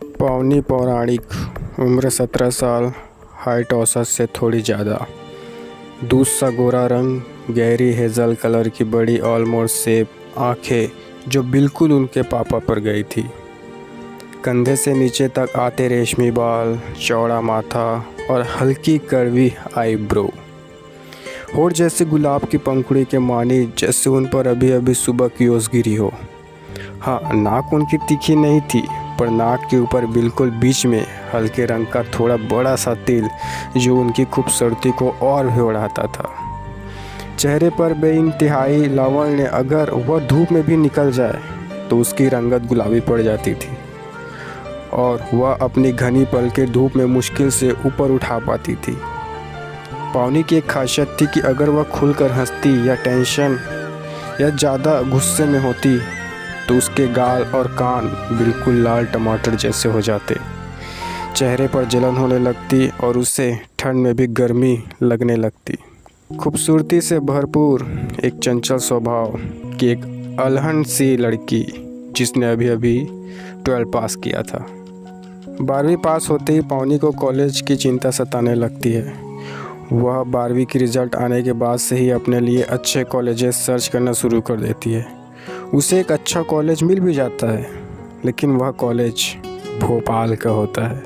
पावनी पौराणिक, उम्र 17 साल, हाइट औसत से थोड़ी ज़्यादा, दूध सा गोरा रंग, गहरी हेज़ल कलर की बड़ी ऑलमोस्ट सेब आँखें जो बिल्कुल उनके पापा पर गई थी। कंधे से नीचे तक आते रेशमी बाल, चौड़ा माथा और हल्की कड़वी आईब्रो। होठ जैसे गुलाब की पंखुड़ी के मानी, जैसे उन पर अभी अभी सुबह की ओस गिरी हो। हाँ, नाक उनकी तीखी नहीं थी, पर नाक के ऊपर बिल्कुल बीच में हल्के रंग का थोड़ा बड़ा सा तिल जो उनकी खूबसूरती को और भी बढ़ाता था। चेहरे पर बेइंतहाई लावण्य, अगर वह धूप में भी निकल जाए तो उसकी रंगत गुलाबी पड़ जाती थी और वह अपनी घनी पलकें धूप में मुश्किल से ऊपर उठा पाती थी। पावनी की एक खासियत थी कि अगर वह खुलकर हंसती या टेंशन या ज़्यादा गुस्से में होती तो उसके गाल और कान बिल्कुल लाल टमाटर जैसे हो जाते, चेहरे पर जलन होने लगती और उसे ठंड में भी गर्मी लगने लगती। खूबसूरती से भरपूर, एक चंचल स्वभाव की एक अलहन सी लड़की जिसने अभी अभी 12 पास किया था। 12वीं पास होते ही पावनी को कॉलेज की चिंता सताने लगती है। वह 12वीं की रिज़ल्ट आने के बाद से ही अपने लिए अच्छे कॉलेजेस सर्च करना शुरू कर देती है। उसे एक अच्छा कॉलेज मिल भी जाता है, लेकिन वह कॉलेज भोपाल का होता है।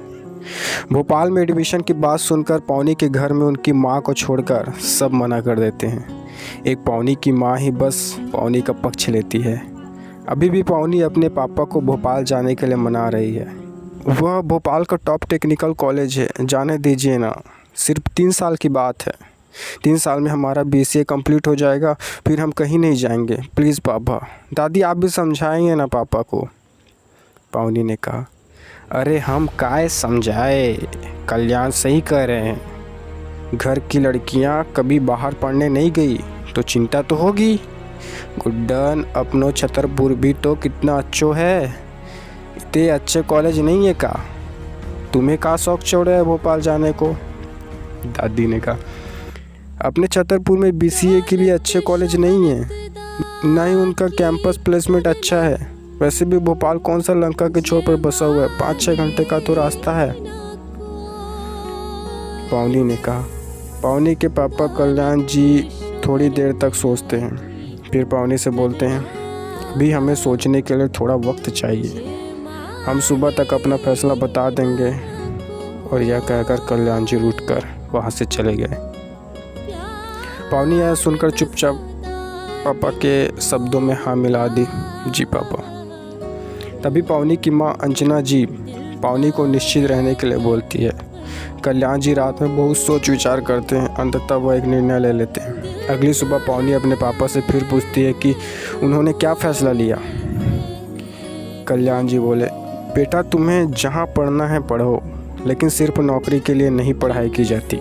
भोपाल में एडमिशन की बात सुनकर पावनी के घर में उनकी माँ को छोड़कर सब मना कर देते हैं। एक पावनी की माँ ही बस पावनी का पक्ष लेती है। अभी भी पावनी अपने पापा को भोपाल जाने के लिए मना रही है। वह भोपाल का टॉप टेक्निकल कॉलेज है, जाने दीजिए ना, सिर्फ 3 साल की बात है। 3 साल में हमारा BCA कंप्लीट हो जाएगा, फिर हम कहीं नहीं जाएंगे। प्लीज़ पापा। दादी आप भी समझाएंगे ना पापा को, पावनी ने कहा। अरे हम काय समझाए, कल्याण सही कह रहे हैं। घर की लड़कियां कभी बाहर पढ़ने नहीं गई तो चिंता तो होगी। गुड्डन, अपनो छतरपुर भी तो कितना अच्छो है, इतने अच्छे कॉलेज नहीं है का? तुम्हें का शौक चढ़ा है भोपाल जाने को? दादी ने कहा, अपने छतरपुर में BCA के लिए अच्छे कॉलेज नहीं है, ना ही उनका कैंपस प्लेसमेंट अच्छा है। वैसे भी भोपाल कौन सा लंका के छोर पर बसा हुआ है, 5-6 घंटे का तो रास्ता है, पावनी ने कहा। पावनी के पापा कल्याण जी थोड़ी देर तक सोचते हैं, फिर पावनी से बोलते हैं, अभी हमें सोचने के लिए थोड़ा वक्त चाहिए, हम सुबह तक अपना फैसला बता देंगे। और यह कहकर कल्याण जी उठकर वहाँ से चले गए। पावनी यह सुनकर चुपचाप पापा के शब्दों में हाँ मिला दी, जी पापा। तभी पावनी की माँ अंजना जी पावनी को निश्चित रहने के लिए बोलती है। कल्याण जी रात में बहुत सोच विचार करते हैं, अंततः वह एक निर्णय ले लेते हैं। अगली सुबह पावनी अपने पापा से फिर पूछती है कि उन्होंने क्या फैसला लिया। कल्याण जी बोले, बेटा तुम्हें जहाँ पढ़ना है पढ़ो, लेकिन सिर्फ नौकरी के लिए नहीं पढ़ाई की जाती।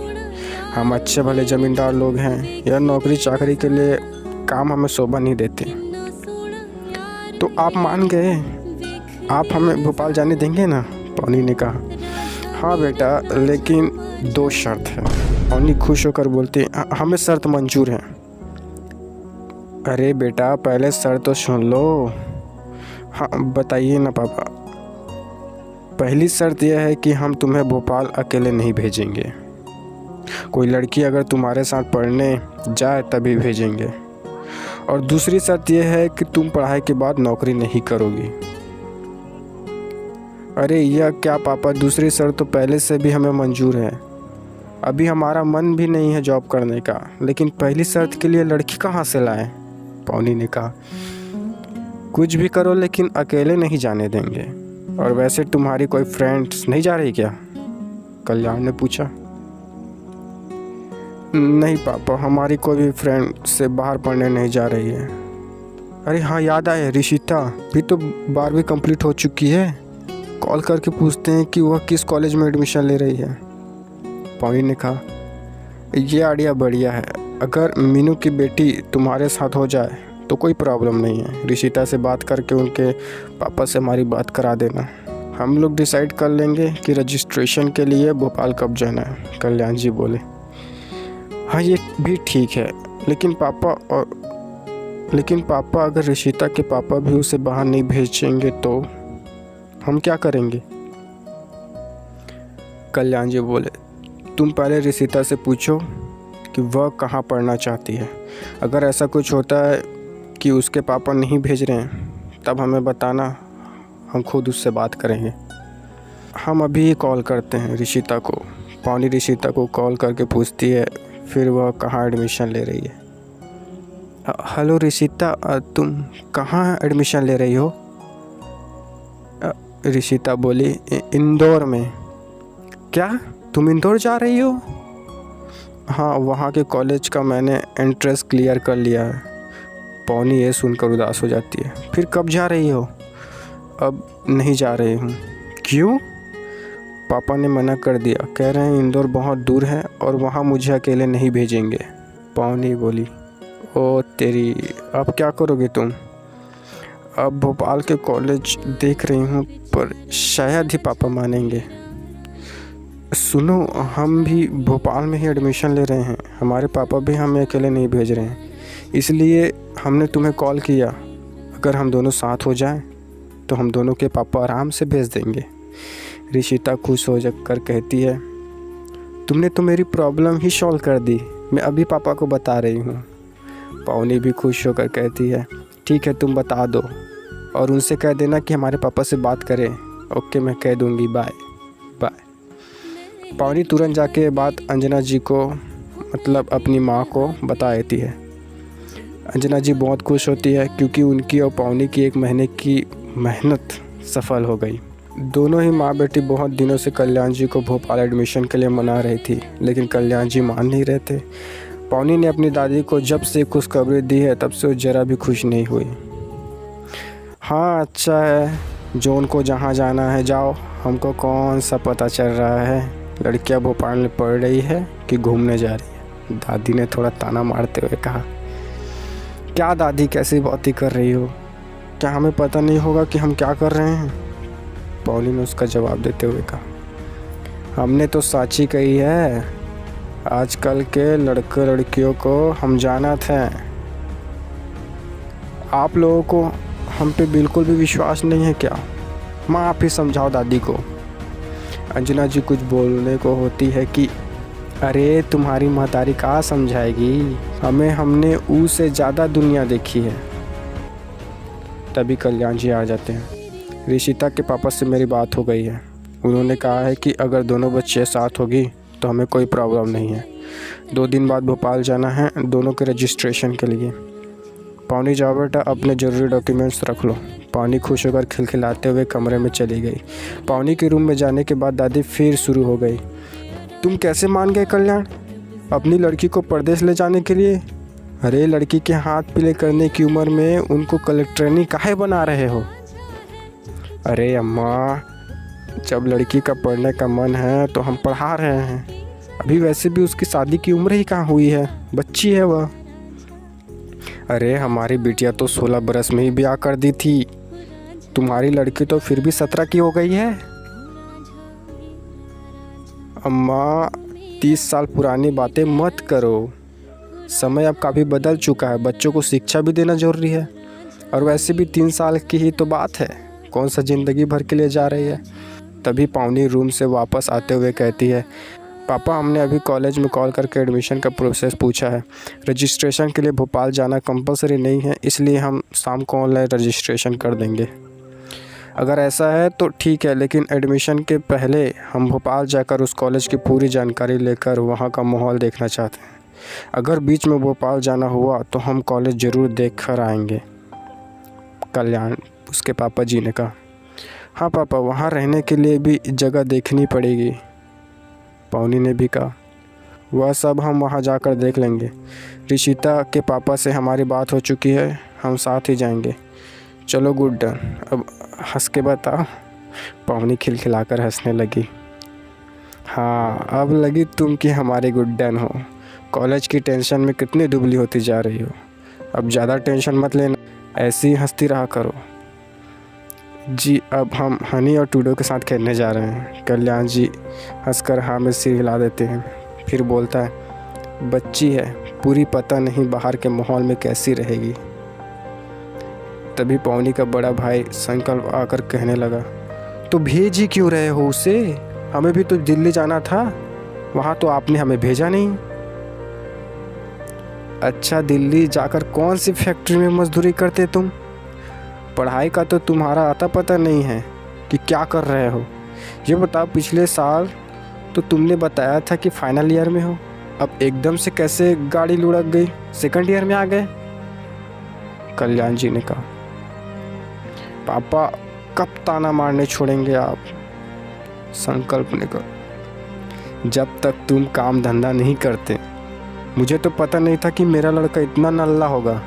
हम अच्छे भले ज़मींदार लोग हैं, यह नौकरी चाकरी के लिए काम हमें शोभा नहीं देते। तो आप मान गए, आप हमें भोपाल जाने देंगे ना? पावनी ने कहा। हाँ बेटा, लेकिन 2 शर्त है। पावनी खुश होकर बोलती, हमें शर्त मंजूर है। अरे बेटा पहले शर्त तो सुन लो। हाँ बताइए ना पापा। पहली शर्त यह है कि हम तुम्हें भोपाल अकेले नहीं भेजेंगे, कोई लड़की अगर तुम्हारे साथ पढ़ने जाए तभी भेजेंगे। और दूसरी शर्त यह है कि तुम पढ़ाई के बाद नौकरी नहीं करोगी। अरे यह क्या पापा, दूसरी शर्त तो पहले से भी हमें मंजूर है। अभी हमारा मन भी नहीं है जॉब करने का, लेकिन पहली शर्त के लिए लड़की कहाँ से लाएं? पावनी ने कहा। कुछ भी करो लेकिन अकेले नहीं जाने देंगे। और वैसे तुम्हारी कोई फ्रेंड्स नहीं जा रही क्या? कल्याण ने पूछा। नहीं पापा, हमारी कोई भी फ्रेंड से बाहर पढ़ने नहीं जा रही है। अरे हाँ याद आया, ऋषिता भी तो 12वीं कंप्लीट हो चुकी है, कॉल करके पूछते हैं कि वह किस कॉलेज में एडमिशन ले रही है। पावनी ने कहा, ये आइडिया बढ़िया है। अगर मीनू की बेटी तुम्हारे साथ हो जाए तो कोई प्रॉब्लम नहीं है। ऋषिता से बात करके उनके पापा से हमारी बात करा देना, हम लोग डिसाइड कर लेंगे कि रजिस्ट्रेशन के लिए भोपाल कब जाना है। कल्याण जी बोले। हाँ ये भी ठीक है, लेकिन पापा अगर ऋषिता के पापा भी उसे बाहर नहीं भेजेंगे तो हम क्या करेंगे? कल्याण जी बोले, तुम पहले रिशिता से पूछो कि वह कहाँ पढ़ना चाहती है। अगर ऐसा कुछ होता है कि उसके पापा नहीं भेज रहे हैं तब हमें बताना, हम खुद उससे बात करेंगे। हम अभी कॉल करते हैं रिशिता को। पावनी रिशिता को कॉल करके पूछती है फिर वह कहाँ एडमिशन ले रही है। हेलो रिशिता, तुम कहाँ एडमिशन ले रही हो? रिशिता बोली, इंदौर में। क्या तुम इंदौर जा रही हो? हाँ, वहाँ के कॉलेज का मैंने एंट्रेंस क्लियर कर लिया है। पावनी ये सुनकर उदास हो जाती है। फिर कब जा रही हो? अब नहीं जा रही हूँ। क्यों? पापा ने मना कर दिया, कह रहे हैं इंदौर बहुत दूर है और वहाँ मुझे अकेले नहीं भेजेंगे। पावनी बोली, ओ तेरी, अब क्या करोगे तुम? अब भोपाल के कॉलेज देख रही हूँ पर शायद ही पापा मानेंगे। सुनो, हम भी भोपाल में ही एडमिशन ले रहे हैं। हमारे पापा भी हमें अकेले नहीं भेज रहे हैं, इसलिए हमने तुम्हें कॉल किया। अगर हम दोनों साथ हो जाएं तो हम दोनों के पापा आराम से भेज देंगे। रिशिता खुश हो कर कहती है, तुमने तो मेरी प्रॉब्लम ही सॉल्व कर दी। मैं अभी पापा को बता रही हूँ। पावनी भी खुश होकर कहती है, ठीक है, तुम बता दो और उनसे कह देना कि हमारे पापा से बात करें। ओके, मैं कह दूँगी, बाय बाय। पावनी तुरंत जाके बात अंजना जी को, मतलब अपनी माँ को बता देती है। अंजना जी बहुत खुश होती है क्योंकि उनकी और पावनी की 1 महीने की मेहनत सफल हो गई। दोनों ही माँ बेटी बहुत दिनों से कल्याण जी को भोपाल एडमिशन के लिए मना रही थी, लेकिन कल्याण जी मान नहीं रहे थे। पावनी ने अपनी दादी को जब से खुशखबरी दी है तब से वो ज़रा भी खुश नहीं हुई। हाँ, अच्छा है, जो उनको जहाँ जाना है जाओ, हमको कौन सा पता चल रहा है लड़कियाँ भोपाल में पढ़ रही है कि घूमने जा रही है। दादी ने थोड़ा ताना मारते हुए कहा। क्या दादी, कैसी बातें कर रही हो? क्या हमें पता नहीं होगा कि हम क्या कर रहे हैं? पावनी ने उसका जवाब देते हुए कहा, हमने तो साची कही है। आजकल के लड़के लड़कियों को हम जानत हैं। आप लोगों को हम पे बिल्कुल भी विश्वास नहीं है क्या? माँ, आप ही समझाओ दादी को। अंजना जी कुछ बोलने को होती है कि अरे तुम्हारी महतारी कहाँ समझाएगी, हमने उससे ज़्यादा दुनिया देखी है। तभी कल्याण जी आ जाते हैं। रिशिता के पापा से मेरी बात हो गई है। उन्होंने कहा है कि अगर दोनों बच्चे साथ होगी तो हमें कोई प्रॉब्लम नहीं है। 2 दिन बाद भोपाल जाना है दोनों के रजिस्ट्रेशन के लिए। पावनी, जाओ बेटा, अपने ज़रूरी डॉक्यूमेंट्स रख लो। पावनी खुश होकर खिलखिलाते हुए कमरे में चली गई। पावनी के रूम में जाने के बाद दादी फिर शुरू हो गई, तुम कैसे मान गए कल्याण अपनी लड़की को परदेश ले जाने के लिए? अरे लड़की के हाथ पीले करने की उम्र में उनको कलेक्टरनी काहे बना रहे हो? अरे अम्मा, जब लड़की का पढ़ने का मन है तो हम पढ़ा रहे हैं। अभी वैसे भी उसकी शादी की उम्र ही कहाँ हुई है, बच्ची है वह। अरे हमारी बिटिया तो 16 बरस में ही ब्याह कर दी थी, तुम्हारी लड़की तो फिर भी 17 की हो गई है। अम्मा, 30 साल पुरानी बातें मत करो। समय अब काफ़ी बदल चुका है, बच्चों को शिक्षा भी देना जरूरी है। और वैसे भी 3 साल की ही तो बात है, कौन सा ज़िंदगी भर के लिए जा रही है। तभी पावनी रूम से वापस आते हुए कहती है, पापा, हमने अभी कॉलेज में कॉल करके एडमिशन का प्रोसेस पूछा है। रजिस्ट्रेशन के लिए भोपाल जाना कंपलसरी नहीं है, इसलिए हम शाम को ऑनलाइन रजिस्ट्रेशन कर देंगे। अगर ऐसा है तो ठीक है, लेकिन एडमिशन के पहले हम भोपाल जाकर उस कॉलेज की पूरी जानकारी लेकर वहाँ का माहौल देखना चाहते हैं। अगर बीच में भोपाल जाना हुआ तो हम कॉलेज ज़रूर देख कर आएँगे। कल्याण, उसके पापा जी ने कहा। हाँ पापा, वहाँ रहने के लिए भी जगह देखनी पड़ेगी। पावनी ने भी कहा, वह सब हम वहाँ जाकर देख लेंगे। रिशिता के पापा से हमारी बात हो चुकी है, हम साथ ही जाएंगे। चलो गुड डन, अब हंस के बताओ। पावनी खिलखिलाकर हंसने लगी। हाँ, अब लगी तुम कि हमारे गुड डन हो। कॉलेज की टेंशन में कितनी दुबली होती जा रही हो। अब ज़्यादा टेंशन मत लेना, ऐसी ही हंसती रहा करो। जी, अब हम हनी और टूडो के साथ खेलने जा रहे हैं। कल्याण जी हंसकर हाँ में सिर हिला देते हैं। फिर बोलता है, बच्ची है, पूरी पता नहीं बाहर के माहौल में कैसी रहेगी। तभी पावनी का बड़ा भाई संकल्प आकर कहने लगा, तो भेज ही क्यों रहे हो उसे? हमें भी तो दिल्ली जाना था, वहाँ तो आपने हमें भेजा नहीं। अच्छा, दिल्ली जाकर कौन सी फैक्ट्री में मजदूरी करते तुम? पढ़ाई का तो तुम्हारा आता पता नहीं है कि क्या कर रहे हो। ये बताओ, पिछले साल तो तुमने बताया था कि फाइनल ईयर में हो, अब एकदम से कैसे गाड़ी लुढ़क गई, सेकंड ईयर में आ गए? कल्याण जी ने कहा। पापा, कब ताना मारने छोड़ेंगे आप? संकल्प ने कहा। जब तक तुम काम धंधा नहीं करते। मुझे तो पता नहीं था कि मेरा लड़का इतना नल्ला होगा।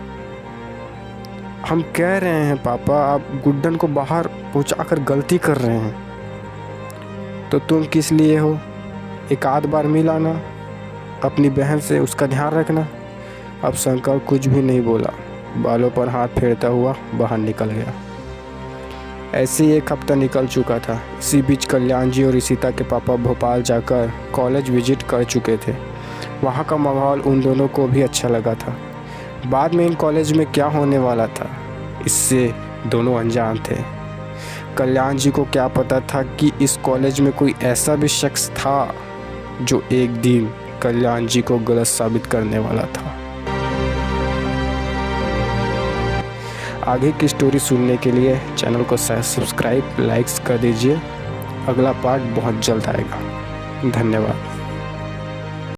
हम कह रहे हैं पापा, आप गुड्डन को बाहर पहुंचाकर गलती कर रहे हैं। तो तुम किस लिए हो? एक आध बार मिलाना, अपनी बहन से उसका ध्यान रखना। अब शंकर कुछ भी नहीं बोला, बालों पर हाथ फेरता हुआ बाहर निकल गया। ऐसे ही एक हफ्ता निकल चुका था। इसी बीच कल्याण जी और ईशिता के पापा भोपाल जाकर कॉलेज विजिट कर चुके थे। वहाँ का माहौल उन दोनों को भी अच्छा लगा था। बाद में इन कॉलेज में क्या होने वाला था, इससे दोनों अनजान थे। कल्याण जी को क्या पता था कि इस कॉलेज में कोई ऐसा भी शख्स था जो एक दिन कल्याण जी को गलत साबित करने वाला था। आगे की स्टोरी सुनने के लिए चैनल को सब्सक्राइब, लाइक्स कर दीजिए। अगला पार्ट बहुत जल्द आएगा। धन्यवाद।